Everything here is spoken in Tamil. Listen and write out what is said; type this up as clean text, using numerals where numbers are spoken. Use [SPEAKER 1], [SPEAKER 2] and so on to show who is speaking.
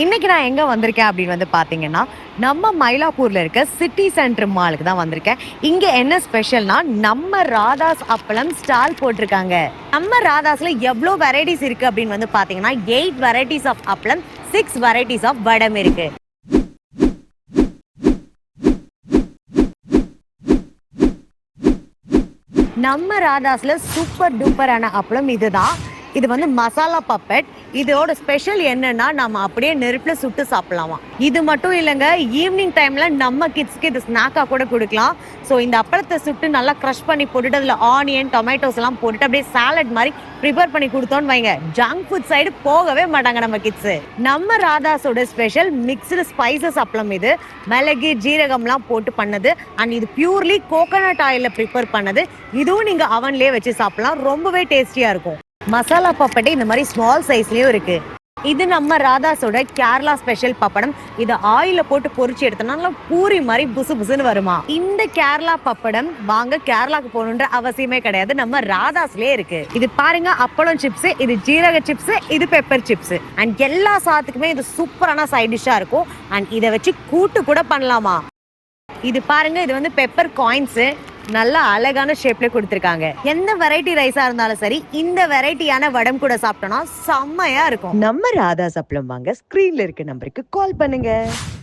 [SPEAKER 1] இன்னைக்கு நான் எங்க வந்திருக்கேன் அப்படின்னு பாத்தீங்கன்னா, நம்ம மயிலாப்பூர்ல இருக்க சிட்டி சென்டர் மாலுக்கு தான் வந்திருக்கேன். இங்க என்ன ஸ்பெஷல்னா, நம்ம ராதாஸ் அப்பளம் ஸ்டால் போட்டிருக்காங்க. நம்ம ராதாஸ்ல எவ்வளோ வெரைட்டிஸ் இருக்கு அப்படின்னு பாத்தீங்கன்னா, 8 வெரைட்டிஸ் ஆஃப் அப்பளம், 6 வெரைட்டிஸ் ஆஃப் வடம் இருக்கு. நம்ம ராதாஸ்ல சூப்பர் டூப்பரான அப்பளம் இதுதான். இது மசாலா பப்பட். இதோட ஸ்பெஷல் என்னன்னா, நம்ம அப்படியே நெருப்புல சுட்டு சாப்பிடலாமா. இது மட்டும் இல்லைங்க, ஈவினிங் டைம்ல நம்ம கிட்ஸ்க்கு இது ஸ்நாக்கா கூட கொடுக்கலாம். ஸோ இந்த அப்பளத்தை சுட்டு நல்லா க்ரஷ் பண்ணி போட்டுட்டு அதில் ஆனியன், டொமேட்டோஸ் எல்லாம் போட்டுட்டு அப்படியே சாலட் மாதிரி ப்ரிப்பேர் பண்ணி கொடுத்தோன்னு வைங்க, ஜங்க் ஃபுட் சைடு போகவே மாட்டாங்க நம்ம கிட்ஸ். நம்ம ராதாஸோட ஸ்பெஷல் மிக்ஸ்டு ஸ்பைசஸ் அப்பளம் இது. மிளகு, ஜீரகம்லாம் போட்டு பண்ணது. அண்ட் இது பியூர்லி கோகோனட் ஆயில்ல ப்ரிப்பேர் பண்ணது. இதுவும் நீங்க அவன்லயே வச்சு சாப்பிடலாம், ரொம்பவே டேஸ்டியா இருக்கும். மசாலா பப்பட்டை இந்த மாதிரி ஸ்மால் சைஸ்லயும் இருக்கு. இது நம்ம ராதாஸோட கேரளா ஸ்பெஷல் பப்படம். இதை ஆயில போட்டு பொரிச்சு எடுத்தோம்னா பூரி மாதிரி புசு புசுன்னு வருமா. இந்த கேரளா பப்படம் வாங்க கேரளாக்கு போகணுன்ற அவசியமே கிடையாது, நம்ம ராதாஸ்லயே இருக்கு. இது பாருங்க, அப்பளம் சிப்ஸ், இது ஜீரக சிப்ஸ், இது பெப்பர் சிப்ஸ். அண்ட் எல்லா சாத்துக்குமே இது சூப்பரான சைட் டிஷ்ஷா இருக்கும். அண்ட் இதை வச்சு கூட்டு கூட பண்ணலாமா. இது பாருங்க, இது பெப்பர் காயின்ஸ் நல்ல அழகான ஷேப்ல கொடுத்திருக்காங்க. எந்த வெரைட்டி ரைஸா இருந்தாலும் சரி, இந்த வெரைட்டியான வடம் கூட சாப்பிட்டோம்னா செம்மையா இருக்கும். நம்ம ராதாஸ் அப்பளம் வாங்க ஸ்கிரீன்ல இருக்க நம்பருக்கு கால் பண்ணுங்க.